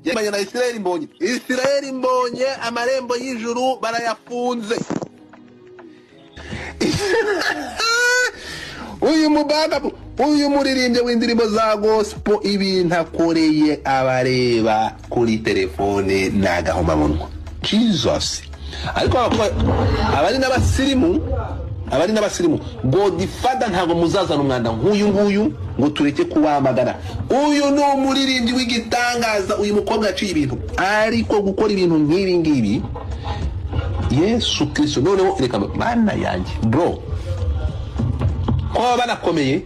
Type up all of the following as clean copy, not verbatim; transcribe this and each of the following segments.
yemanye na Israel Mbonye amarembo y'ijuru barayafunze. Uyu mubaga uyu muririmbye w'indirimbo za gospel ibintu akoreye abareba kuri telefone n'agahomamunwa. Jesus. Ariko abari n'abasirimu Godfather ntago muzazana umwanda nk'uyu ngo tureke kuwamagana. Uyu no umuririmbyi w'igitangaza, uyu mukobwa yaciye ibintu, ariko gukora ibintu nk'ibi ngibi Yesu Kristo noneho reka bana yanjye bro ko banakomeye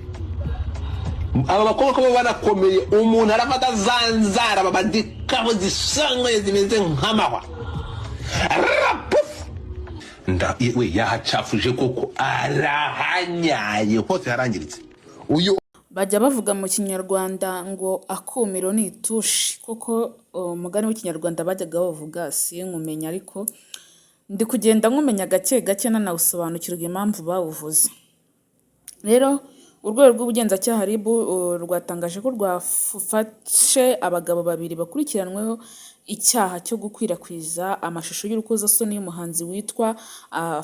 aba bakobwa ko banakomeye, umuntu arafata zanzara babadikabo zisangwe zimeze nk'amahwa we yahacafuje koko arahanyaye hose harangiritse. Uyu bajya bavuga mu kinyarwanda ngo akumiro ni itushi, kuko umugani w'ikinyarwanda bajyaga bavuga sinkumenya, ariko ndi kugenda nkumenya gake gake nanawusobanukirwa impamvu bawuvuze. Rero urwego rw'ubugenzacyaha RIB rwatangaje ko rwafashe abagabo babiri bakurikiranweho icyaha cyo gukwirakwiza amashusho y'urukozasoni y'umuhanzi witwa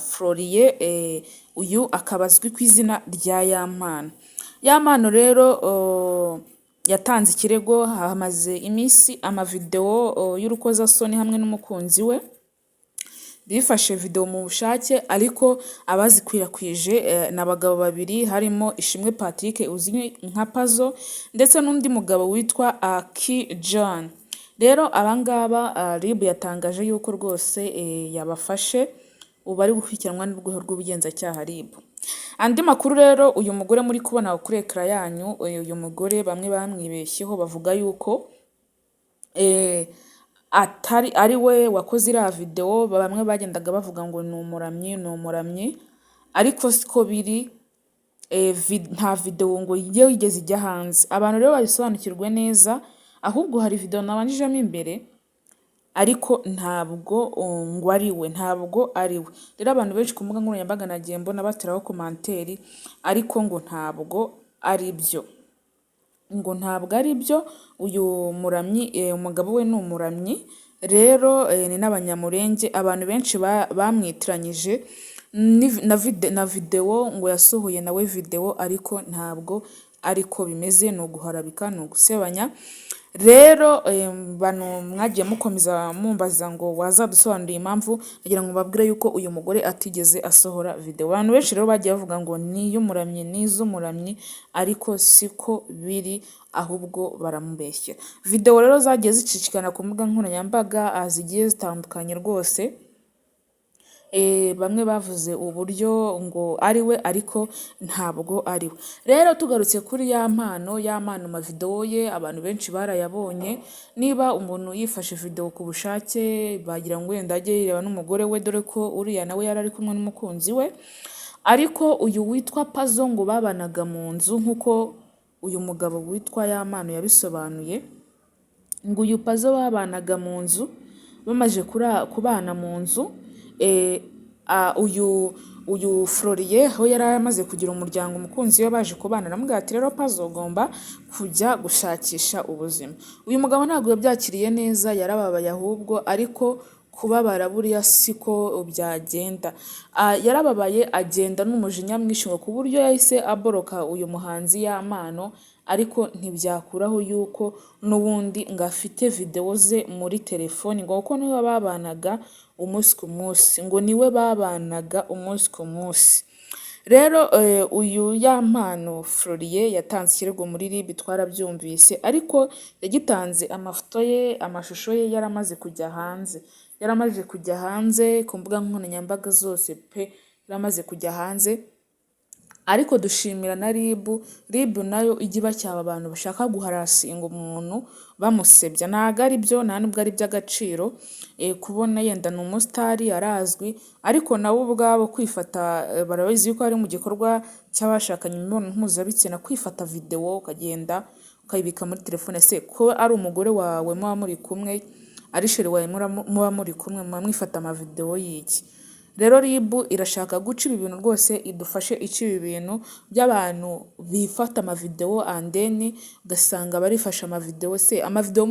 Floriye, uyu akaba azwi ku izina rya Yamano. Rero yatanze ikirego, hamaze iminsi amavideo y'urukozasoni hamwe n'umukunzi we bifashe video mu bushake, ariko abazikwirakwije n'abagabo babiri, harimo Ishimwe Patrick uzwi nka Pazo ndetse n'undi mugabo witwa Ki John. Rero abangaba RIB yatangaje yuko rwose yabafashe, ubu ari gukurikiranwa n'urwego rw'ubugenzacyaha RIB. Andi makuru rero, uyu mugore muri kubona kuri ekra yanyu, uyu mugore bamwe bamwibeshyeho bavuga yuko ari we wakoze iriya video. Bamwe bagendaga bavuga ngo ni umuramyi, ariko siko biri. Nta video ngo yigeze ijya hanze, abantu rero babisobanukirwe neza. Ahubwo hari video nabanjijemo imbere, ariko ntabwo ngo ari we, Rero abantu benshi ku mbuga nkoranyambaga nagiye mbona bateraho komanteri, ariko ngo ntabwo ari byo. Uyu muramyi, umugabo we ni umuramyi. Rero ni n'abanyamurenge. Abantu benshi bamwitiranyije na video ngo yasohoye nawe video, ariko ntabwo ariko bimeze, ni uguharabika, ni ugusebanya. Rero bano mwagiye mukomeza mumbaza ngo wazadusobanurira impamvu, nagira ngo babwire yuko uyu mugore atigeze asohora video. Abantu benshi rero bagiye bavuga ngo ni iz'umuramyi, ariko siko biri, ahubwo baramubeshya. Video rero zagiye zicicikana ku mbuga nkoranyambaga zigiye zitandukanye rwose. Bamwe bavuze uburyo ngo ari we, ariko ntabwo ari we. Rero tugarutse kuri Yamano amavideo ye abantu benshi barayabonye. Niba umuntu yifashe video ku bushake, bagira ngo wenda ajye yireba n'umugore we, dore ko uriya nawe yari ari kumwe n'umukunzi we. Ariko uyu witwa Pazo ngo babanaga mu nzu, nk'uko uyu mugabo witwa Yamano yabisobanuye. Ngo uyu Pazo babanaga mu nzu, bamaze kubana mu nzu, uyu Floriye aho yari amaze kugira umuryango, umukunzi we baje kubana, aramubwira ati rero Pazo ugomba kujya gushakisha ubuzima. Uyu mugabo ntabwo yabyakiriye neza, yarababaye ahubwo, ariko kubabara buriya siko byagenda. Yarababaye, agenda n'umujinya mwinshi, ngo ku buryo yahise aboroka uyu muhanzi Yamano, ariko ntibyakuraho yuko n'ubundi ngo afite video ze muri telefoni, ngo kuko niwe babanaga umunsi ku munsi, Rero uyu Yamano Floriye yatanze ikirego muri RIB, twarabyumvise, ariko yagitanze amafoto ye, amashusho ye yaramaze kujya hanze ku mbuga nkoranyambaga zose pe, yaramaze kujya hanze. Ariko dushimira na RIB nayo ijya ibacyaba abantu bashaka guharasinga umuntu bamusebya. Ntabwo ari byo, nta nubwo ari iby'agaciro. Kubona yenda ni umusitari, arazwi, ariko nabo ubwabo kwifata, barabizi yuko ari mu gikorwa cy'abashakanye imibonano mpuzabitsina, kwifata video ukagenda ukayibika muri telefone. Se ko ari umugore wawe muba muri kumwe, ari sheri wawe muba muri kumwe, muba mwifata amavideo y'iki? rero RIB irashaka guca ibi bintu rwose, idufashe ica ibi bintu by'abantu bifata amavideo and then ugasanga barifasha amavideo. Se amavideo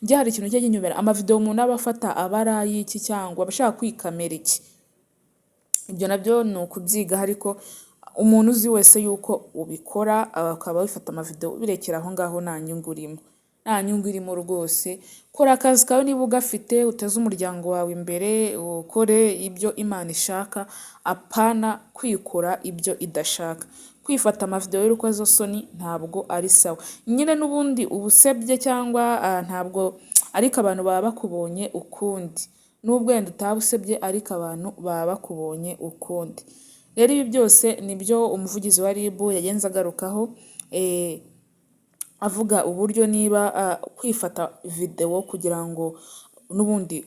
njye hari ikintu cyajya kinyobera, amavideo umuntu aba afata aba ari ay'iki cyangwa abashaka kwikamera iki? Ibyo nabyo ni ukubyiga, ariko umuntu uzi wese yuko ubikora akaba wifata amavideo, birekera aho ngaho, nta nyungu urimo, nta nyungu irimo rwose. Kora akazi kawe niba ugafite, uteze umuryango wawe imbere, ukore ibyo Imana ishaka, apana kwikora ibyo idashaka. Kwifata amavideo y'urukozasoni ntabwo ari sawa. Nyine n'ubundi ubusebye cyangwa ntabwo, ariko abantu baba bakubonye ukundi, nubwo wenda utaba usebye ariko abantu baba bakubonye ukundi. Rero ibi byose nibyo umuvugizi wa RIB yagenze agarukaho, avuga uburyo niba kwifata video kugira ngo n'ubundi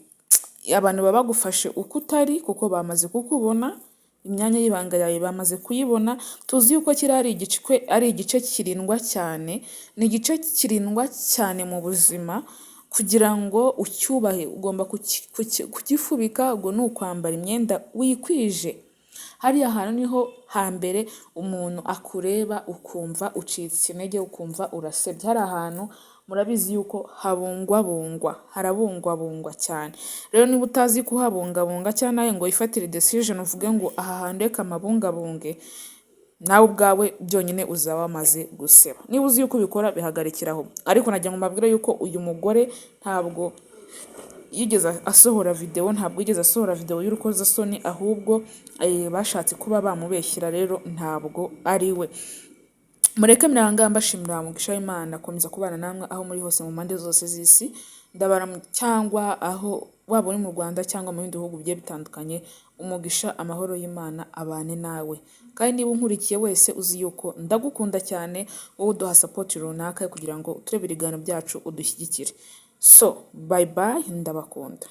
abantu baba bagufashe uko utari, kuko bamaze kukubona, imyanya y'ibanga yawe bamaze kuyibona. Tuzi yuko ari igice kirindwa cyane, ni igice kirindwa cyane mu buzima. Kugira ngo ucyubahe ugomba kugifubika, ubwo ni ukwambara imyenda wikwije. Hariya hantu niho hambere umuntu akureba ukumva ucitse intege, ukumva urasebye. Hari ahantu murabizi yuko harabungwabungwa cyane. Rero niba utazi kuhabungabunga cyangwa nawe ngo wifatire decision uvuge ngo aha hantu reka amabungabunge, nawe ubwawe byonyine uzaba wamaze guseba. Niba uzi yuko ubikora bihagarikiraho. Ariko nagira ngo mbabwire yuko uyu mugore ntabwo yigeze asohora video y'urukozasoni, ahubwo bashatse kuba bamubeshyira, rero ntabwo ari we. Mureke miranga mbashimira umugisha w'Imana akomeza kubana namwe aho muri hose mu mpande zose z'isi. Cyangwa aho waba uri mu Rwanda cyangwa mu bindi bihugu bigiye bitandukanye, umugisha amahoro y'Imana abane nawe. Kandi niba unkurikiye wese uzi yuko ndagukunda cyane, wowe uduha support runaka kugira ngo turebe ibiganiro byacu udushyigikire. So bye bye, ndabakunda.